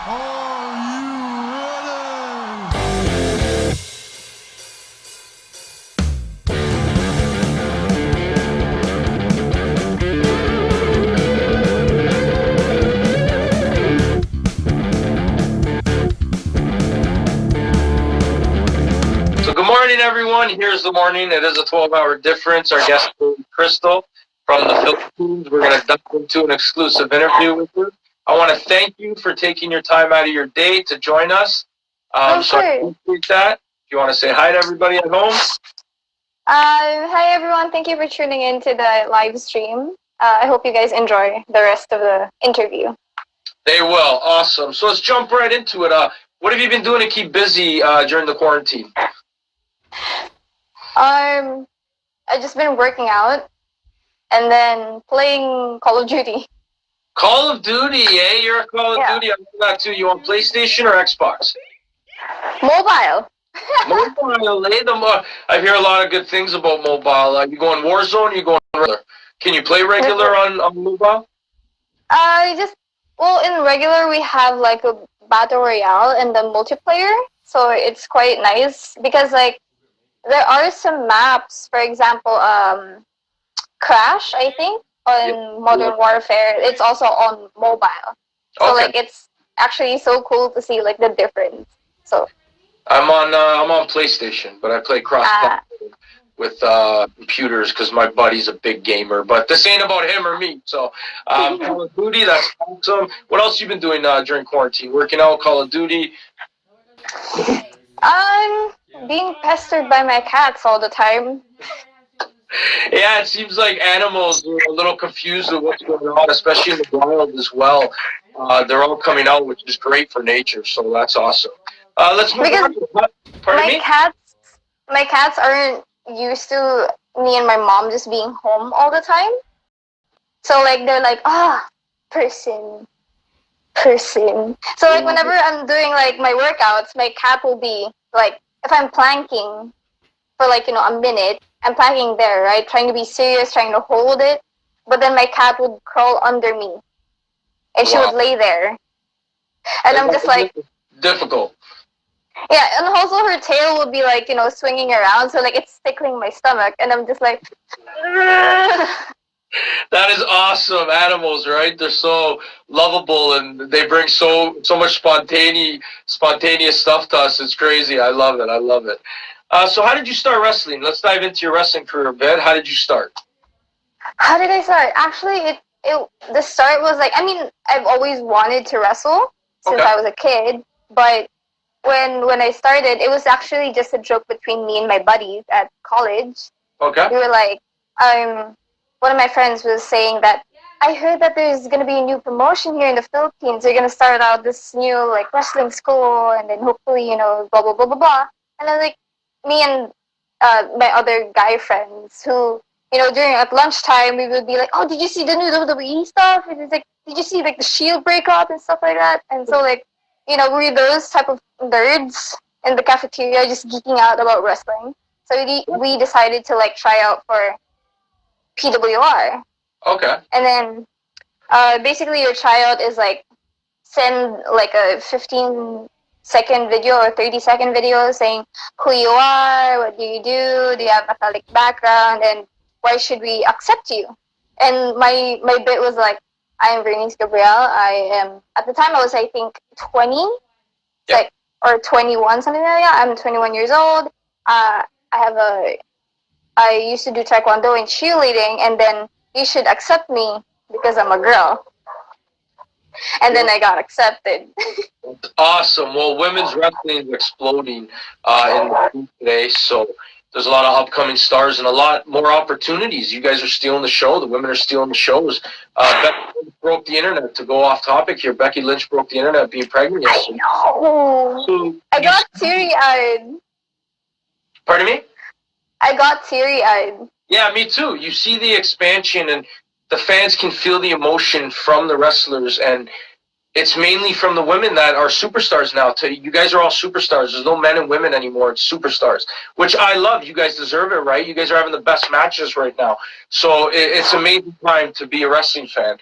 Are you ready? So good morning, everyone. Here's the morning. It is a 12-hour difference. Our guest is Crystal from the Philippines. We're going to dive into an exclusive interview with her. I want to thank you for taking your time out of your day to join us. So I appreciate that. If you want to say hi to everybody at home. Hi, everyone. Thank you for tuning in to the live stream. I hope you guys enjoy the rest of the interview. They will. Awesome. So let's jump right into it. What have you been doing to keep busy during the quarantine? I've just been working out and then playing Call of Duty. Call of Duty, eh? You're a Call of Duty. I know that too. You on PlayStation or Xbox? Mobile. Mobile, eh? I hear a lot of good things about mobile. You going Warzone? You going regular? Can you play regular on mobile? In regular we have like a battle royale and the multiplayer, so it's quite nice because like there are some maps, for example, Crash, I think, on Modern Warfare. It's also on mobile, so like it's actually so cool to see like the difference. So I'm on PlayStation, but I play cross-platform with computers because my buddy's a big gamer. But this ain't about him or me. So Call of Duty, that's awesome. What else you been doing during quarantine? Working out, Call of Duty? I'm being pestered by my cats all the time. Yeah, it seems like animals are a little confused with what's going on, especially in the wild as well. They're all coming out, which is great for nature, so that's awesome. Let's move on. Pardon me? My cats aren't used to me and my mom just being home all the time. So like they're like, person. So like whenever I'm doing like my workouts, my cat will be like, if I'm planking for like, a minute, I'm planking there, right? Trying to be serious, trying to hold it. But then my cat would crawl under me. And she would lay there. And I'm just like... Difficult. Yeah, and also her tail would be like, swinging around. So like it's tickling my stomach. And I'm just like... That is awesome. Animals, right? They're so lovable and they bring so much spontaneous stuff to us. It's crazy. I love it. So how did you start wrestling? Let's dive into your wrestling career a bit. How did you start? How did I start? Actually, the start was like, I've always wanted to wrestle since I was a kid, but when I started, it was actually just a joke between me and my buddies at college. Okay. We were like, one of my friends was saying that, I heard that there's going to be a new promotion here in the Philippines. They're going to start out this new like wrestling school, and then hopefully, blah, blah, blah, blah, blah. And then like, me and my other guy friends who, during at lunchtime, we would be like, oh, did you see the new WWE stuff? And it's like, did you see like the Shield breakup and stuff like that? And so like, we're those type of nerds in the cafeteria just geeking out about wrestling. So we decided to like try out for PWR. Okay. And then basically your tryout is like send like a 15-second video or 30-second video saying who you are, what do you you have athletic background, and why should we accept you? And my bit was like, I'm Vernice Gabriel. I am, at the time I was, I think, 20, like, or 21, something like that. I'm 21 years old. I used to do Taekwondo and cheerleading, and then you should accept me because I'm a girl. And then I got accepted. Awesome. Well, women's wrestling is exploding in the scene today, so there's a lot of upcoming stars and a lot more opportunities. You guys are stealing the show. The women are stealing the shows. Becky Lynch broke the internet. To go off topic here, Becky Lynch broke the internet being pregnant yesterday. I know. So I got teary-eyed. Pardon me? I got teary-eyed. Yeah, me too. You see the expansion, and the fans can feel the emotion from the wrestlers, and it's mainly from the women that are superstars now. You guys are all superstars. There's no men and women anymore. It's superstars, which I love. You guys deserve it, right? You guys are having the best matches right now. So it's an amazing time to be a wrestling fan.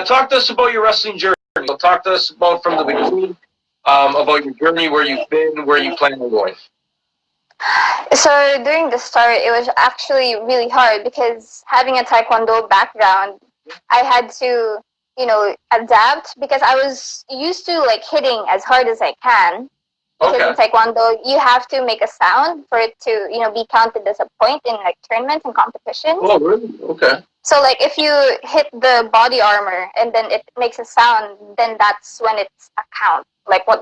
Talk to us about your wrestling journey. So talk to us about from the beginning, about your journey, where you've been, where you plan on going. So during the start, it was actually really hard because having a Taekwondo background, I had to, adapt because I was used to like hitting as hard as I can. Because in Taekwondo, you have to make a sound for it to, be counted as a point in like tournaments and competitions. Oh, really? Okay. So like if you hit the body armor and then it makes a sound, then that's when it's a count.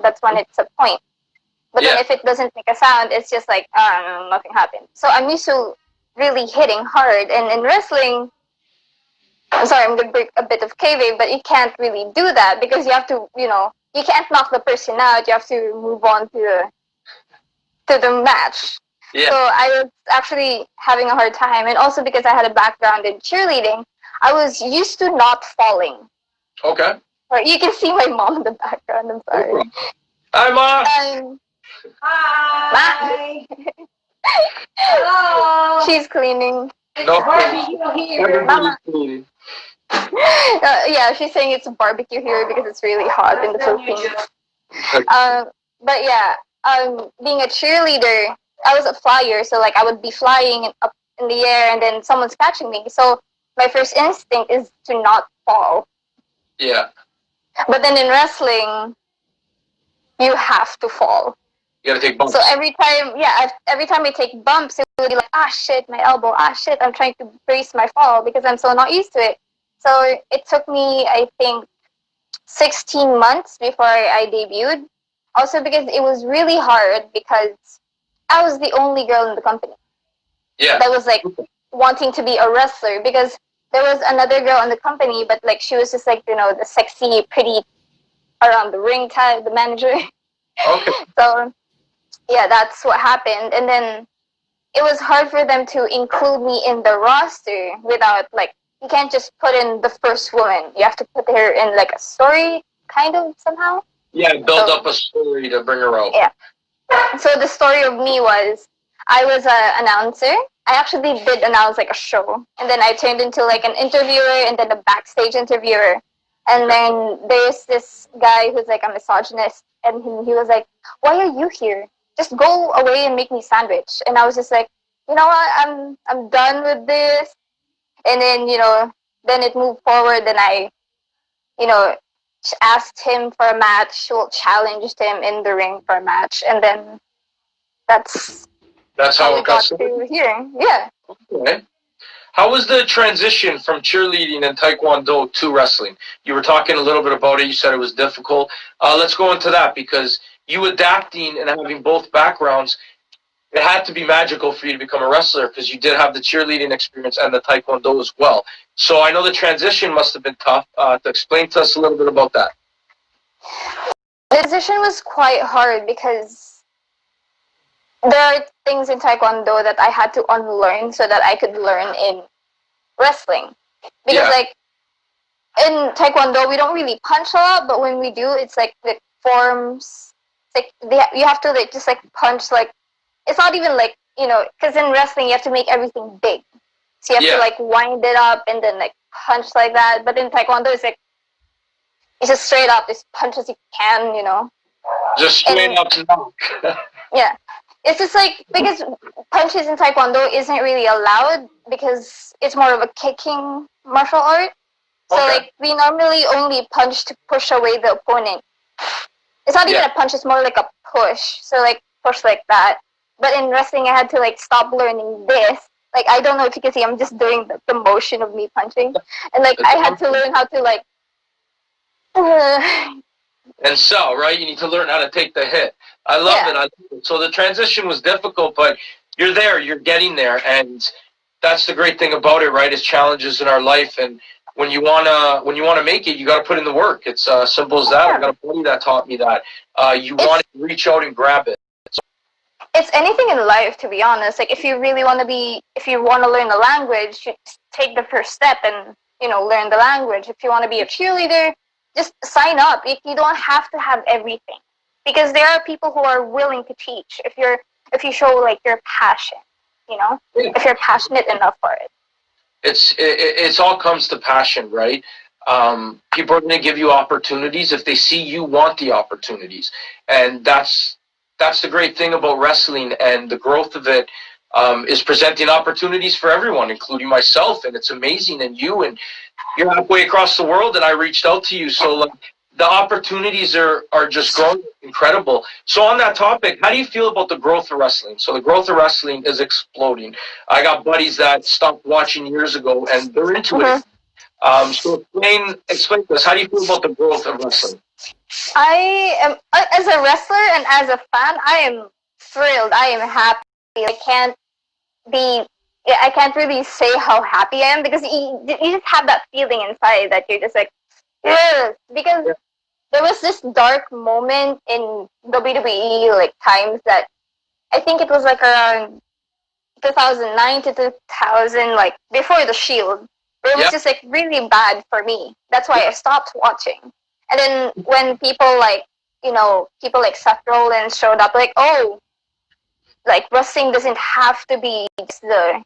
That's when it's a point. But then if it doesn't make a sound, it's just like, nothing happened. So I'm used to really hitting hard. And in wrestling, I'm sorry, I'm going to break a bit of kayfabe, but you can't really do that because you have to, you can't knock the person out. You have to move on to the match. Yeah. So I was actually having a hard time. And also because I had a background in cheerleading, I was used to not falling. Okay. Or you can see my mom in the background. I'm sorry. Hi, Mom. Hi. Hello. She's cleaning. No. Mama. Yeah, she's saying it's a barbecue here because it's really hot in the Philippines. But yeah, being a cheerleader, I was a flyer, so like I would be flying up in the air and then someone's catching me. So my first instinct is to not fall. Yeah. But then in wrestling, you have to fall. You gotta take bumps. So every time I take bumps, it would be like, shit, my elbow, shit, I'm trying to brace my fall because I'm so not used to it. So it took me, I think, 16 months before I debuted. Also because it was really hard because I was the only girl in the company. Yeah. That was like wanting to be a wrestler because there was another girl in the company, but like she was just like, the sexy, pretty around the ring type, the manager. Okay. So yeah, that's what happened. And then it was hard for them to include me in the roster without like, you can't just put in the first woman. You have to put her in like a story kind of somehow. Yeah, build up a story to bring her out. Yeah. So the story of me was, I was an announcer. I actually did announce like a show. And then I turned into like an interviewer and then a backstage interviewer. And then there's this guy who's like a misogynist. And he was like, why are you here? Just go away and make me sandwich. And I was just like, you know what? I'm done with this. And then, then it moved forward and I, asked him for a match, well, challenged him in the ring for a match. And then that's how we it got to here. Yeah. Okay. How was the transition from cheerleading and Taekwondo to wrestling? You were talking a little bit about it. You said it was difficult. Let's go into that because you adapting and having both backgrounds, it had to be magical for you to become a wrestler because you did have the cheerleading experience and the Taekwondo as well. So I know the transition must have been tough. To explain to us a little bit about that. The transition was quite hard because there are things in Taekwondo that I had to unlearn so that I could learn in wrestling. Because like in Taekwondo, we don't really punch a lot, but when we do, it's like the forms. It's like you have to like just like punch like. It's not even like, because in wrestling, you have to make everything big. So you have to like wind it up and then like punch like that. But in Taekwondo, it's like, it's just straight up, as punch as you can, Just straight up to knock. Yeah. It's just like, because punches in Taekwondo isn't really allowed because it's more of a kicking martial art. So like, we normally only punch to push away the opponent. It's not even a punch, it's more like a push. So like, push like that. But in wrestling, I had to like stop learning this. Like, I don't know if you can see, I'm just doing the motion of me punching. And like, I had to learn how to like... And so, right, you need to learn how to take the hit. I love it. So the transition was difficult, but you're there, you're getting there. And that's the great thing about it, right, is challenges in our life. And when you wanna make it, you got to put in the work. It's simple as that. I got a buddy that taught me that. You want to reach out and grab it. It's anything in life, to be honest. Like, if you really want to if you want to learn the language, you take the first step and, learn the language. If you want to be a cheerleader, just sign up. You don't have to have everything. Because there are people who are willing to teach if you show, like, your passion, if you're passionate enough for it. It's all comes to passion, right? People are going to give you opportunities if they see you want the opportunities, and that's the great thing about wrestling, and the growth of it is presenting opportunities for everyone, including myself, and it's amazing. And you're halfway across the world, and I reached out to you, so like, the opportunities are just growing incredible. So on that topic, how do you feel about the growth of wrestling? So the growth of wrestling is exploding. I got buddies that stopped watching years ago, and they're into it. So explain this. How do you feel about the growth of wrestling? I am, as a wrestler and as a fan, I am thrilled. I am happy. Be, I can't really say how happy I am, because you just have that feeling inside that you're just like, yes, because there was this dark moment in WWE like times that I think it was like around 2009 to 2000, like before the Shield, where it was just like really bad for me. That's why I stopped watching. And then when people like, people like Seth Rollins showed up, like, oh, like wrestling doesn't have to be just the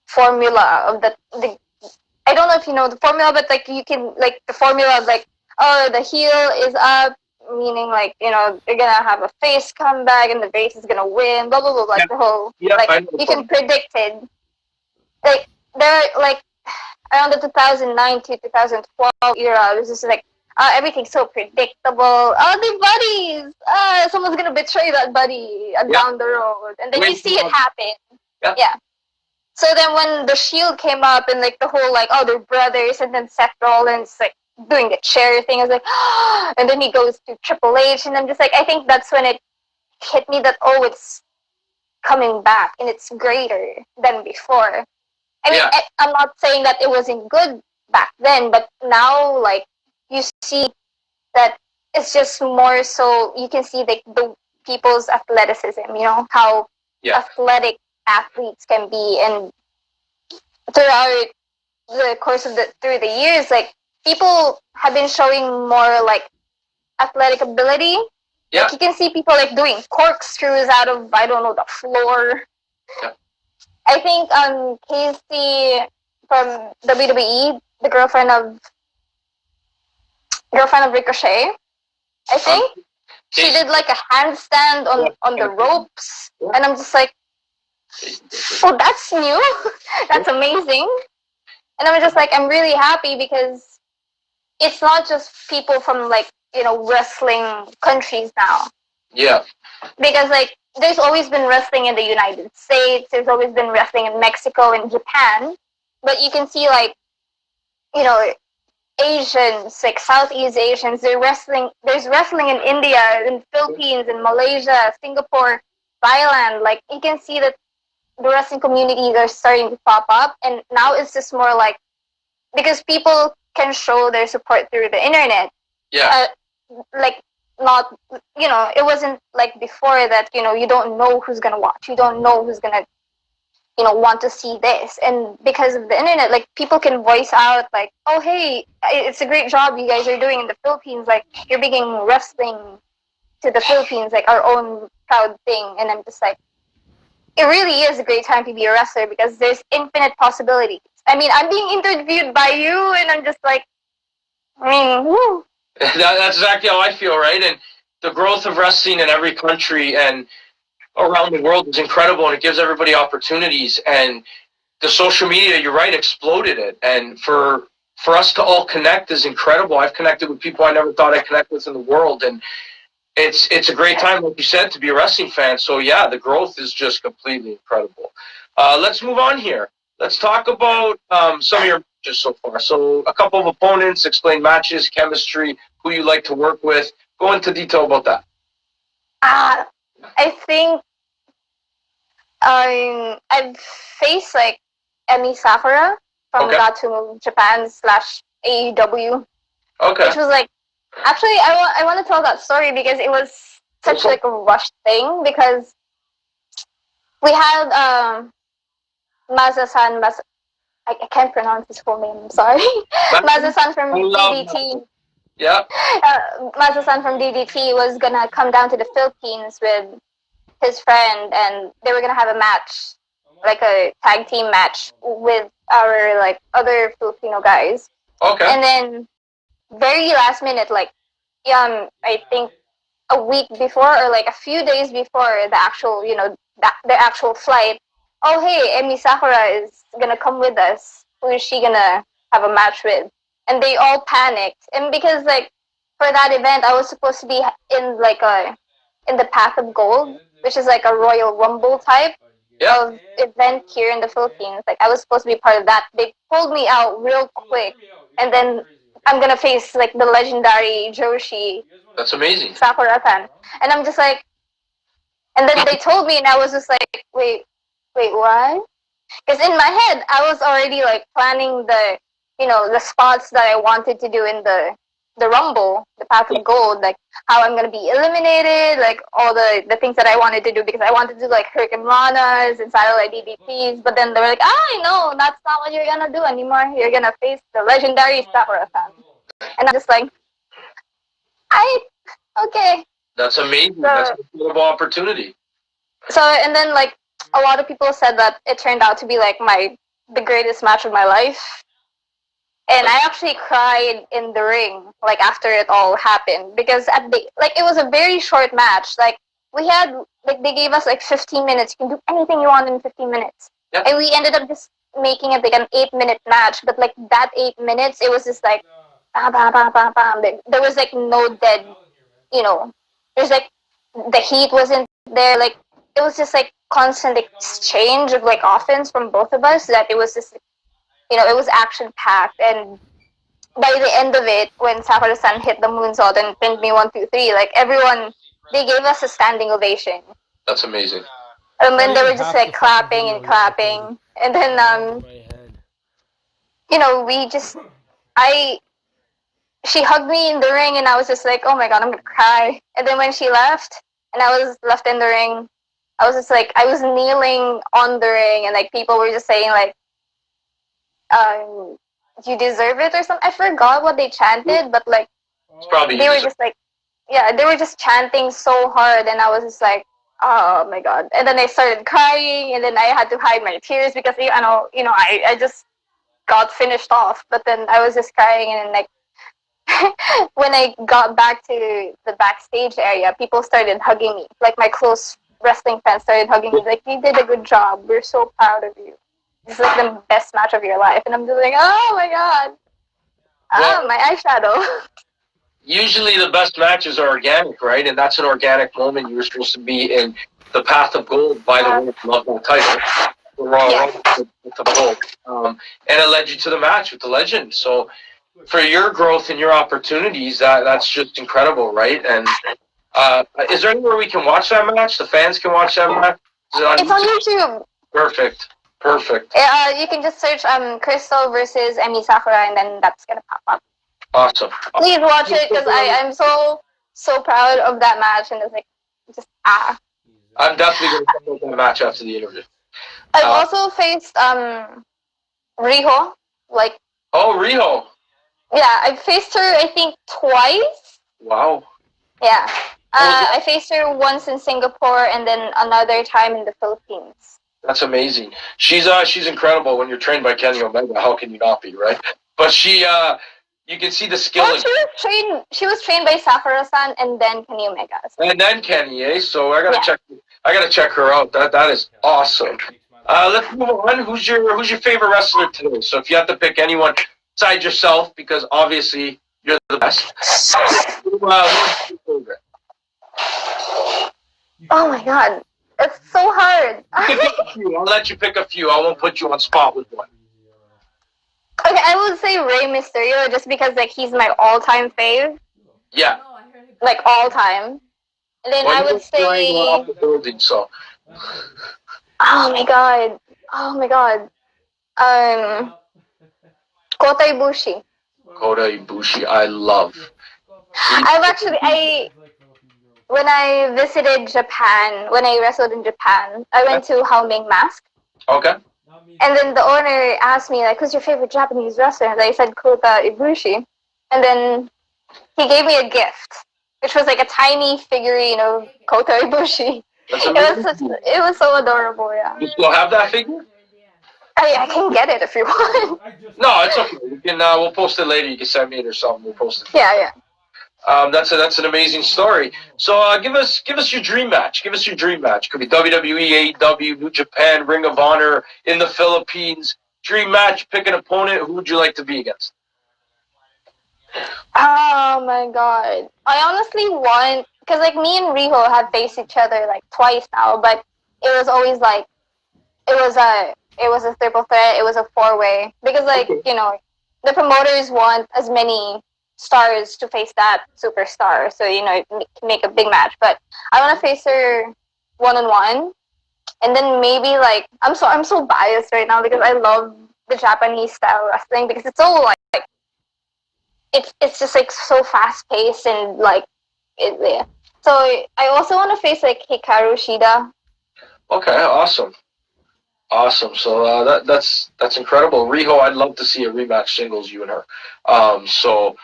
formula of the I don't know if you know the formula, but like you can, like, the formula of like, oh, the heel is up, meaning like, they're gonna have a face comeback and the face is gonna win, blah blah blah, like the whole, like you can predict it. Like there, like around the 2009 to 2012 era, it was just like, everything's so predictable. Oh, they're buddies. Someone's gonna betray that buddy down the road, and then you see it happen. Yeah. So then when the Shield came up and like the whole like, oh, they're brothers, and then Seth Rollins like doing the chair thing, I was like, oh, and then he goes to Triple H, and I'm just like, I think that's when it hit me that, oh, it's coming back and it's greater than before. I mean, I'm not saying that it wasn't good back then, but now like you see that it's just more so you can see like the people's athleticism, how athletic athletes can be, and throughout the course of through the years, like people have been showing more like athletic ability. Like you can see people like doing corkscrews out of, I don't know, the floor. I think Casey from WWE, the girlfriend of Ricochet, I think she did like a handstand on the ropes, and I'm just like, oh, that's new. That's amazing. And I'm just like, I'm really happy, because it's not just people from like, wrestling countries now. Yeah. Because like, there's always been wrestling in the United States, there's always been wrestling in Mexico and Japan, but you can see like, Asians, like Southeast Asians, there's wrestling in India, in Philippines, in Malaysia, Singapore, Thailand. Like you can see that the wrestling communities are starting to pop up, and now it's just more like, because people can show their support through the internet. Yeah. Like not, it wasn't like before that, you don't know who's gonna watch, you don't know who's gonna, want to see this, and because of the internet, like people can voice out like, oh hey, it's a great job you guys are doing in the Philippines, like you're bringing wrestling to the Philippines, like our own proud thing. And I'm just like, it really is a great time to be a wrestler, because there's infinite possibilities. I mean, I'm being interviewed by you, and I'm just like, woo. That's exactly how I feel, right? And the growth of wrestling in every country and around the world is incredible, and it gives everybody opportunities. And the social media, you're right, exploded it. And for us to all connect is incredible. I've connected with people I never thought I'd connect with in the world, and it's a great time, like you said, to be a wrestling fan. So yeah, the growth is just completely incredible. Let's move on here. Let's talk about some of your matches so far. So a couple of opponents, explain matches, chemistry, who you like to work with. Go into detail about that. I think I've faced like Emi Sakura from Gatu Japan / AEW. Okay. Which was like, actually, I want to tell that story because it was such like a rushed thing, because we had Maza-san, I can't pronounce his full name, I'm sorry. Maza-san from DDT. Yeah. Maza-san from DDT was gonna come down to the Philippines with his friend, and they were gonna have a match, like a tag team match with our like other Filipino guys. Okay. And then very last minute, like I think a week before or like a few days before the actual, the actual flight. Oh hey, Emi Sakura is gonna come with us. Who is she gonna have a match with? And they all panicked. And because like for that event, I was supposed to be in the Path of Gold, which is like a Royal Rumble type of event here in the Philippines. Like I was supposed to be part of that. They pulled me out real quick, and then I'm gonna face like the legendary Joshi. That's amazing. Sakura-san. And I'm just like, and then they told me, and I was just like, wait, what? Because in my head, I was already like planning the spots that I wanted to do in the Rumble, the Path of Gold, like how I'm gonna be eliminated, like all the things that I wanted to do because I wanted to do like Hurricane Ranas and Satellite DDPs, but then they were like, no, that's not what you're gonna do anymore. You're gonna face the legendary Sakura-san. And I'm just like, okay. That's amazing. That's an incredible opportunity. So, and then like a lot of people said that it turned out to be like the greatest match of my life. And I actually cried in the ring, like after it all happened, because it was a very short match. Like we had, like they gave us like 15 minutes. You can do anything you want in 15 minutes. Yep. And we ended up just making it like an 8-minute match. But like that 8 minutes, it was just like, bam, bam, bam, bam, bam. There was like no dead, there's like, the heat wasn't there. Like it was just like constant exchange of like offense from both of us, that it was just, it was action packed. And by the end of it, when Sakura-san hit the moonsault and pinned me 1, 2, 3, like everyone, they gave us a standing ovation. That's amazing. And then they were just like clapping and clapping. And then, she hugged me in the ring, and I was just like, oh my god, I'm gonna cry. And then when she left, and I was left in the ring, I was just like, I was kneeling on the ring, and like people were just saying like, you deserve it or something. I forgot what they chanted, but like they were just like, they were just chanting so hard, and I was just like, oh my god. And then I started crying, and then I had to hide my tears because I just got finished off. But then I was just crying, and then like when I got back to the backstage area, people started hugging me. Like my close wrestling fans started hugging me, like, you did a good job. We're so proud of you. This is like the best match of your life. And I'm just like, oh my god. My eyeshadow. Usually the best matches are organic, right? And that's an organic moment. You were supposed to be in the Path of Gold. By the way, I love that title. The Royal Path of Gold. And it led you to the match with the legend. So for your growth and your opportunities, that's just incredible, right? And is there anywhere we can watch that match? The fans can watch that match? It's on YouTube. Perfect. You can just search Crystal versus Emi Sakura, and then that's gonna pop up. Awesome. Please watch it, because I'm so proud of that match, and it's like I'm definitely gonna check out that match after the interview. I've also faced Riho. Riho. Yeah, I faced her I think twice. Wow. Yeah. I faced her once in Singapore, and then another time in the Philippines. That's amazing. She's incredible. When you're trained by Kenny Omega, how can you not be, right? But you can see the skill. Well, she was trained by Sakura-san and then Kenny Omega. And then Kenny, eh? So I gotta check her out. That is awesome. Let's move on. Who's your favorite wrestler today? So if you have to pick anyone besides yourself, because obviously you're the best. Who's your favorite? Oh my god. It's so hard. I'll let you pick a few. I won't put you on spot with one. Okay, I would say Rey Mysterio, just because like he's my all-time fave. Yeah. Like all time. And then I would say. Off the building, so. Oh my god. Kota Ibushi. Kota Ibushi, I love. When I visited Japan, when I wrestled in Japan, I went to Haoming Mask. Okay. And then the owner asked me, like, who's your favorite Japanese wrestler? And I said Kota Ibushi. And then he gave me a gift, which was like a tiny figurine of Kota Ibushi. It was so adorable, yeah. You still have that figure? I can get it if you want. No, it's okay. We can. We'll post it later. You can send me it or something. We'll post it. Yeah. That's an amazing story. So give us your dream match. Give us your dream match. Could be WWE, AEW, New Japan, Ring of Honor in the Philippines. Dream match. Pick an opponent. Who would you like to be against? Oh my god. I honestly want, because like me and Riho have faced each other like twice now, but it was always like it was a triple threat. It was a four-way because like the promoters want as many stars to face that superstar, so make a big match. But I want to face her one-on-one, and then maybe like I'm so biased right now because I love the Japanese style wrestling because it's so like it's just like so fast paced and like yeah. So I also want to face like Hikaru Shida. Okay, awesome. Awesome. So that's incredible. Riho, I'd love to see a rematch singles, you and her. So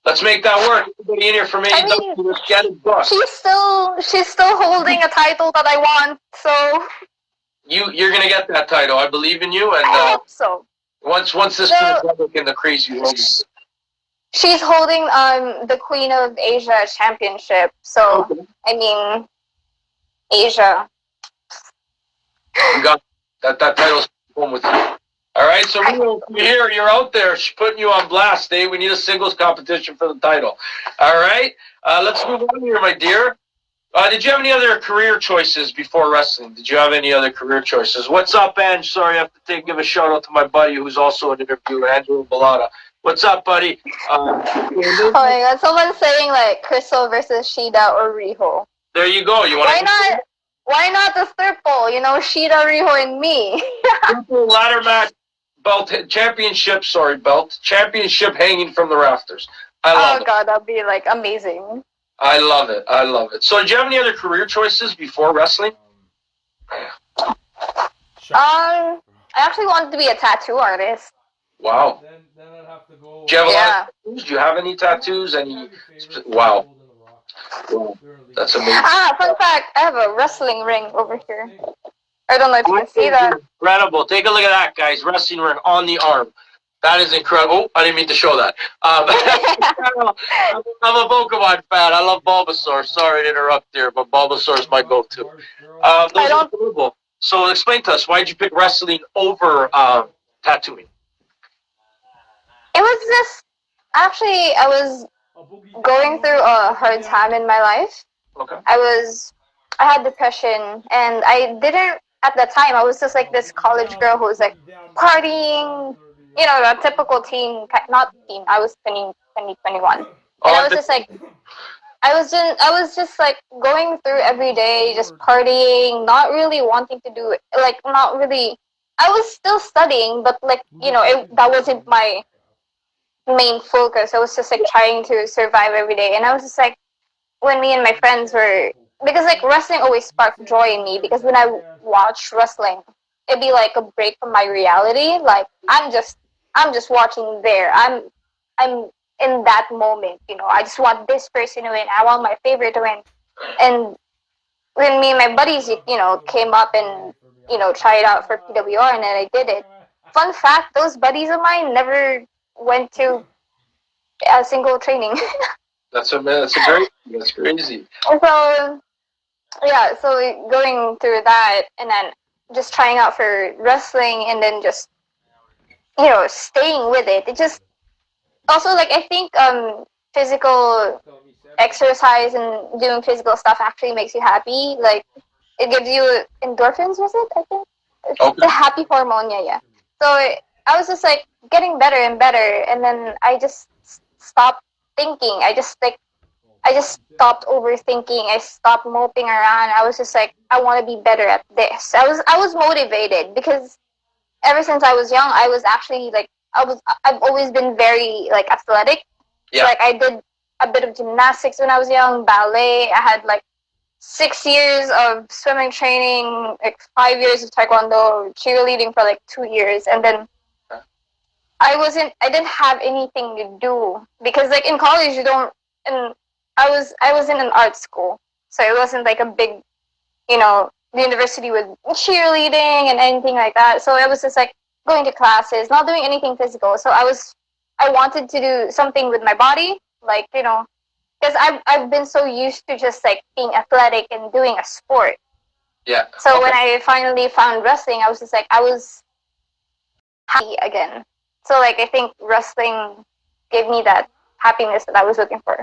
let's make that work. Everybody in here from AEW, I mean, let's get it booked. she's still holding a title that I want, so You're gonna get that title. I believe in you, and I hope so. once this So, public in the crazy world. she's holding the Queen of Asia Championship. So Okay. I mean, Asia. You got that title's home with you. All right, so you're out there. She's putting you on blast, eh? We need a singles competition for the title. All right, let's move on here, my dear. Did you have any other career choices before wrestling? Did you have any other career choices? What's up, Ange? Sorry, I have to give a shout out to my buddy who's also an interviewer, Angelo Bellata. What's up, buddy? Oh my god, someone's saying like Crystal versus Shida or Riho. There you go. You want Why not the triple? Shida, Riho, and me. triple ladder match championship hanging from the rafters. I love it. Oh god, that'd be like amazing. I love it. So, did you have any other career choices before wrestling? I actually wanted to be a tattoo artist. Wow. Then I'd have to go. Do you have a lot of tattoos? Do you have any tattoos? Wow. That's amazing. Fun fact, I have a wrestling ring over here. I don't know if you can see that. Incredible. Take a look at that, guys. Wrestling ring on the arm. That is incredible. Oh, I didn't mean to show that. I'm a Pokemon fan. I love Bulbasaur. Sorry to interrupt there, but Bulbasaur is my go-to. Those are incredible. So explain to us, why did you pick wrestling over tattooing? It was just, actually, I was going through a hard time in my life. Okay. I had depression, and I didn't, at the time, I was just like this college girl who was like partying, a typical teen, not teen, I was 20, 21. And I was just like, I was just like going through every day, just partying, not really wanting to do it, like not really, I was still studying, but like, that wasn't my main focus. I was just like trying to survive every day. And I was just like, when me and my friends were, because like wrestling always sparked joy in me, because when I watched wrestling, it'd be like a break from my reality. Like I'm just watching there. I'm in that moment, I just want this person to win. I want my favorite to win. And when me and my buddies, came up and, tried out for PWR, and then I did it. Fun fact, those buddies of mine never went to a single training. That's crazy. So, yeah, so going through that and then just trying out for wrestling and then just, staying with it. It just, also, like, I think physical exercise and doing physical stuff actually makes you happy. Like, it gives you endorphins, was it? I think it's the happy hormone. Yeah. So I was just like getting better and better, and then I just stopped thinking. I just stopped overthinking. I stopped moping around. I was just like, I want to be better at this. I was motivated because ever since I was young, I was actually like, I've always been very like athletic. Yeah. So, like I did a bit of gymnastics when I was young, ballet. I had like 6 years of swimming training, like 5 years of Taekwondo, cheerleading for like 2 years, and then I didn't have anything to do because like in college you don't, and I was in an art school, so it wasn't like a big, the university with cheerleading and anything like that. So I was just like, going to classes, not doing anything physical. So I wanted to do something with my body, like, you know, because I've been so used to just like being athletic and doing a sport. Yeah. So when I finally found wrestling, I was just like, I was happy again. So like I think wrestling gave me that happiness that I was looking for.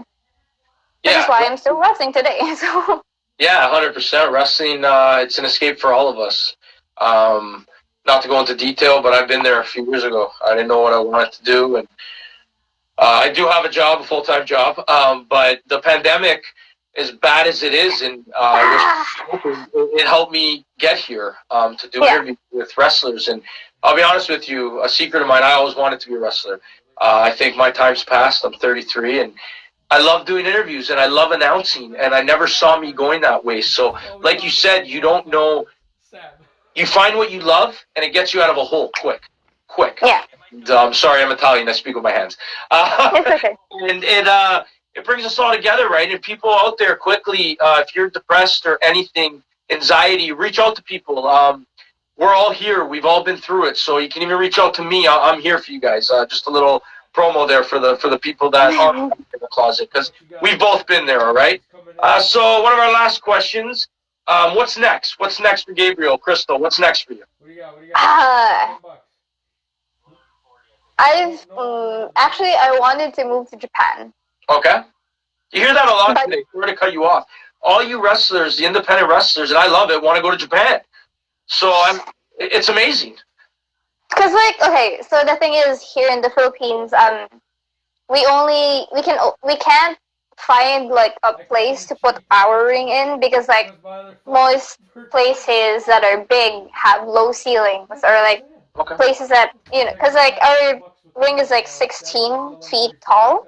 Which is why I'm still wrestling today. So yeah, 100%. Wrestling, it's an escape for all of us. Not to go into detail, but I've been there a few years ago. I didn't know what I wanted to do, and I do have a job, a full-time job, but the pandemic, as bad as it is, and it helped me get here to do interviews with wrestlers. And I'll be honest with you, a secret of mine, I always wanted to be a wrestler. I think my time's passed. I'm 33, and I love doing interviews, and I love announcing, and I never saw me going that way. So, like you said, you don't know. You find what you love, and it gets you out of a hole quick. yeah. Sorry, I'm Italian. I speak with my hands. It's okay. And it brings us all together, right? And people out there, quickly, if you're depressed or anything, anxiety, reach out to people. We're all here. We've all been through it. So you can even reach out to me. I'm here for you guys. Just a little promo there for the people that are in the closet, because we've both been there, all right? So one of our last questions, what's next? What's next for Gabriel? Crystal, what's next for you? What do you got? I've actually I wanted to move to Japan. Okay. You hear that a lot today. Sorry to cut you off. All you wrestlers, the independent wrestlers, and I love it, want to go to Japan. So it's amazing. Because like, okay, so the thing is, here in the Philippines, we can't find like a place to put our ring in, because like most places that are big have low ceilings, or like places that, you know, because like our ring is like 16 feet tall,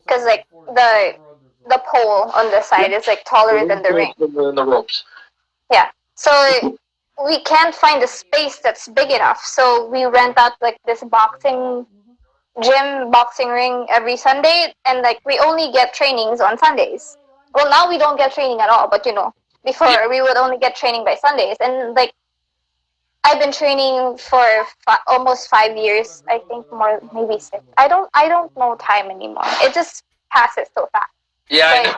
because like the pole on the side is like taller than the ring. The ropes. Yeah. So we can't find a space that's big enough. So we rent out like this boxing ring every Sunday, and like we only get trainings on Sundays. Well, now we don't get training at all, but you know, before we would only get training by Sundays. And like I've been training for almost 5 years. I think more, maybe 6. I don't know time anymore. It just passes so fast. Yeah, like, I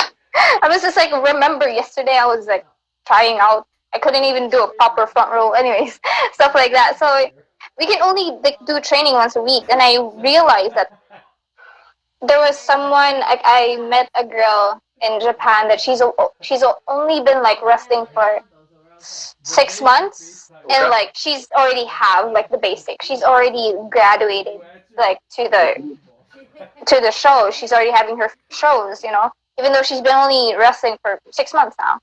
know. I was just like, remember yesterday I was like trying out. I couldn't even do a proper front roll. Anyways, stuff like that. So we can only like do training once a week. And I realized that there was someone, I met a girl in Japan that she's only been like wrestling for 6 months, and like she's already have like the basics. She's already graduated like to the show. She's already having her shows, you know, even though she's been only wrestling for 6 months now.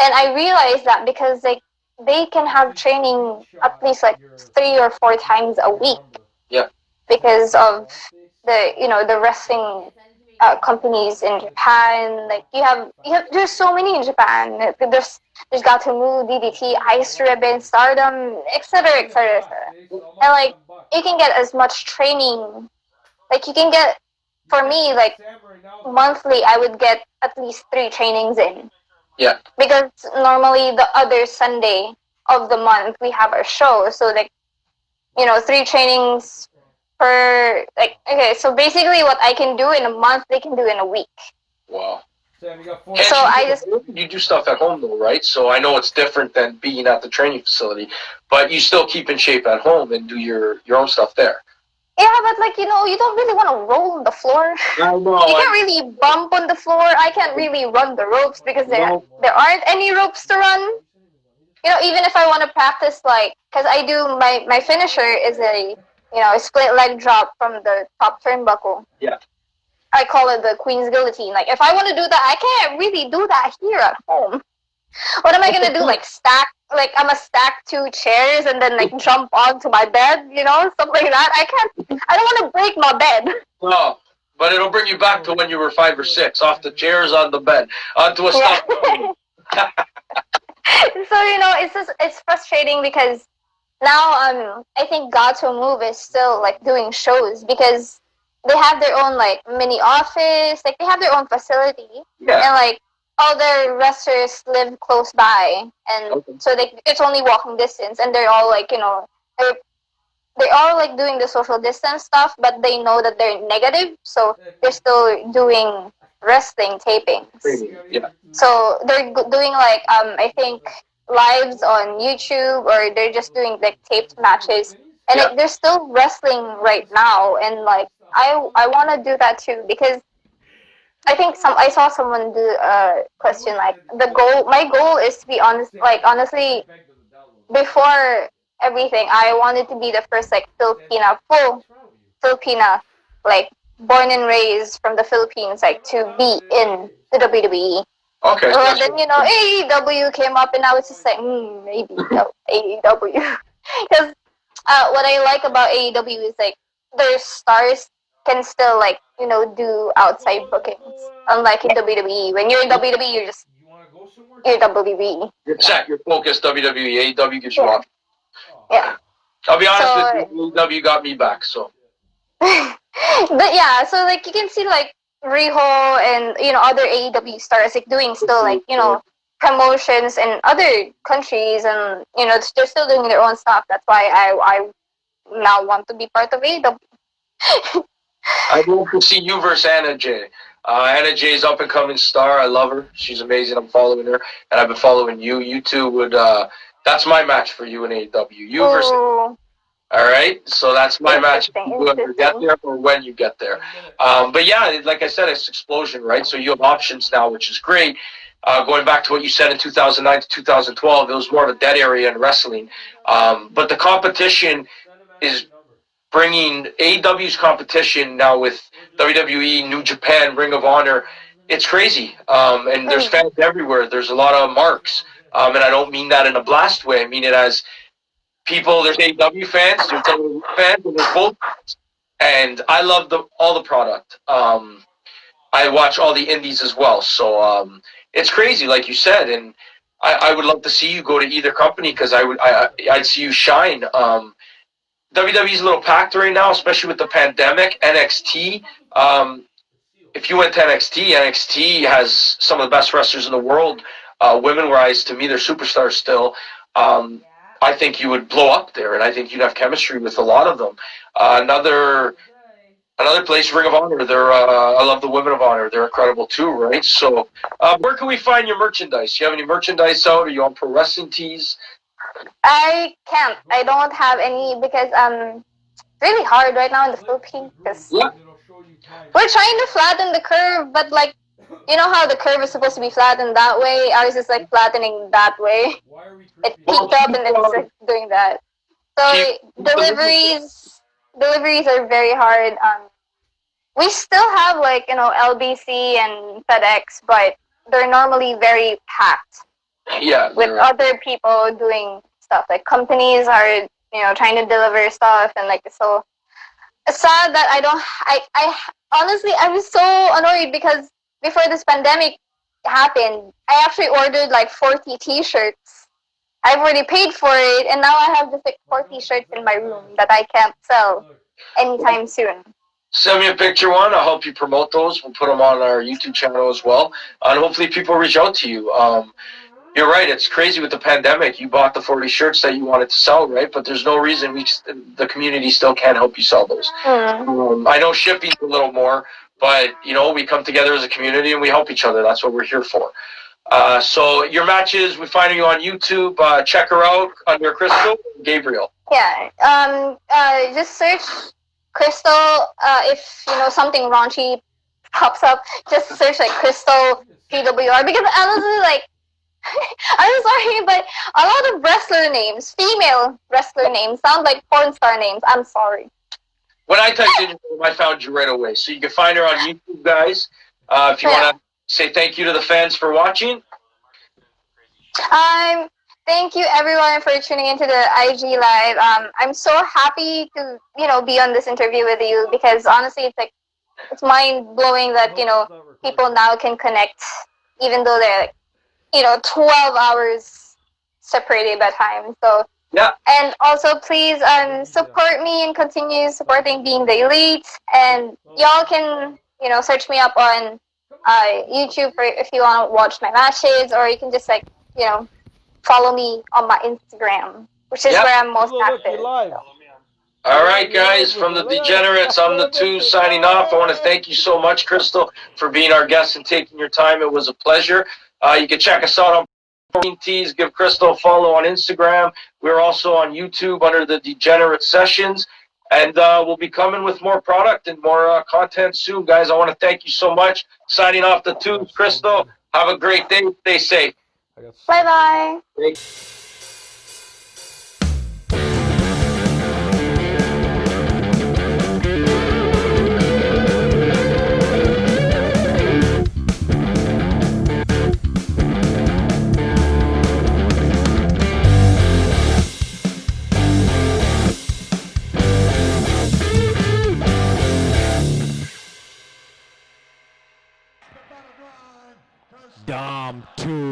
And I realized that because like they can have training at least like 3 or 4 times a week. Yeah. Because of the wrestling companies in Japan. Like you have there's so many in Japan. There's Gatomu, DDT, Ice Ribbon, Stardom, etc., etc., etc. And like you can get as much training. Like you can get, for me, like monthly, I would get at least 3 trainings in. Yeah. Because normally the other Sunday of the month we have our show, so like 3 trainings per, like, okay, so basically what I can do in a month they can do in a week. Wow. So you do stuff at home though, right? So I know it's different than being at the training facility, but you still keep in shape at home and do your own stuff there. Yeah, but like, you don't really want to roll on the floor. I know. You can't really bump on the floor. I can't really run the ropes because there aren't any ropes to run. Even if I want to practice, like, because I do, my finisher is a split leg drop from the top turnbuckle. Yeah. I call it the Queen's Guillotine. Like, if I want to do that, I can't really do that here at home. What am I going to do? Like, I'm going to stack 2 chairs and then, like, jump onto my bed, stuff like that. I don't want to break my bed. No, but it'll bring you back to when you were 5 or 6, off the chairs, on the bed, onto a stuff. So, it's frustrating because now, I think God's Will Move is still, like, doing shows because they have their own, like, mini office. Like, they have their own facility. Yeah. And, like, all their wrestlers live close by. And so it's only walking distance. And they're all, like, they're they're all like doing the social distance stuff, but they know that they're negative, so they're still doing wrestling tapings. Yeah. So they're doing like I think lives on YouTube, or they're just doing like taped matches, and Yeah. like they're still wrestling right now. And like I want to do that too, because I think I saw someone do a question like my goal is to be honest, like honestly, before everything I wanted to be the first like full Filipina, like born and raised from the Philippines, like to be in the WWE. Okay. Well, then AEW came up, and I was just like, maybe no AEW, because what I like about AEW is like their stars can still like do outside bookings, unlike in WWE. When you're in WWE, you're WWE. You're set. You're focused. WWE. AEW gives you Yeah. options. Yeah. I'll be honest So, with you. AEW got me back. So. but yeah, so like you can see like Riho and other AEW stars like doing still like promotions in other countries, and they're still doing their own stuff. That's why I now want to be part of AEW. I'd love to see you versus Anna Jay. Anna Jay is up and coming star. I love her. She's amazing. I'm following her, and I've been following you. You two would. That's my match for you in AEW. You versus. Ooh, All right, so that's my match. When you get interesting. there, or when you get there. But yeah, like I said, it's explosion, right? So you have options now, which is great. Going back to what you said in 2009 to 2012, it was more of a dead area in wrestling. But the competition is bringing AEW's competition now with WWE, New Japan, Ring of Honor. It's crazy. And there's fans everywhere. There's a lot of marks. And I don't mean that in a blast way. I mean it as people. There's AEW fans, there's WWE fans, and there's both. And I love all the product. I watch all the indies as well. So it's crazy, like you said. And I would love to see you go to either company because I'd see you shine. WWE's a little packed right now, especially with the pandemic. NXT, if you went to NXT has some of the best wrestlers in the world, women-wise. To me, they're superstars still. I think you would blow up there, and I think you'd have chemistry with a lot of them. Another place, Ring of Honor. I love the Women of Honor. They're incredible too, right? So, where can we find your merchandise? You have any merchandise out? Are you on Pro Wrestling Tees? I can't. I don't have any because really hard right now in the Philippines because we're trying to flatten the curve, but like you know how the curve is supposed to be flattened that way. Ours is like flattening that way. It peaked up and it's like doing that. So deliveries are very hard. We still have like LBC and FedEx, but they're normally very packed. Yeah. With other people doing stuff. Like companies are trying to deliver stuff, and like so it's sad that I honestly I was so annoyed because before this pandemic happened, I actually ordered like 40 t-shirts. I've already paid for it, and now I have just like 4 t-shirts in my room that I can't sell anytime soon. Send me a picture one. I'll help you promote those. We'll put them on our YouTube channel as well. And hopefully people reach out to you. You're right. It's crazy with the pandemic. You bought the 40 shirts that you wanted to sell, right? But there's no reason the community still can't help you sell those. I know shipping's a little more, but we come together as a community and we help each other. That's what we're here for. So your matches, we find you on YouTube. Check her out under Crystal Gabriel. Yeah. Just search Crystal. If something raunchy pops up, just search like Crystal PWR, because honestly, like I'm sorry, but a lot of wrestler names, female wrestler names, sound like porn star names. I'm sorry. When I typed in your name, I found you right away. So you can find her on YouTube, guys. If you want to say thank you to the fans for watching. Thank you everyone for tuning into the IG live. I'm so happy to be on this interview with you, because honestly, it's mind blowing that people now can connect even though they're 12 hours separated by time. So yeah. And also please support me and continue supporting Being the Elite. And y'all can search me up on YouTube if you want to watch my matches, or you can just follow me on my Instagram, which is Yep. where I'm most Look, active. you're live. All right, guys, from the Degenerates, I'm the two signing off. I want to thank you so much, Crystal, for being our guest and taking your time. It was a pleasure. You can check us out on Protein Teas. Give Crystal a follow on Instagram. We're also on YouTube under the Degenerate Sessions. And we'll be coming with more product and more content soon, guys. I want to thank you so much. Signing off the two, Crystal. Have a great day. Stay safe. Bye-bye. Dom 2.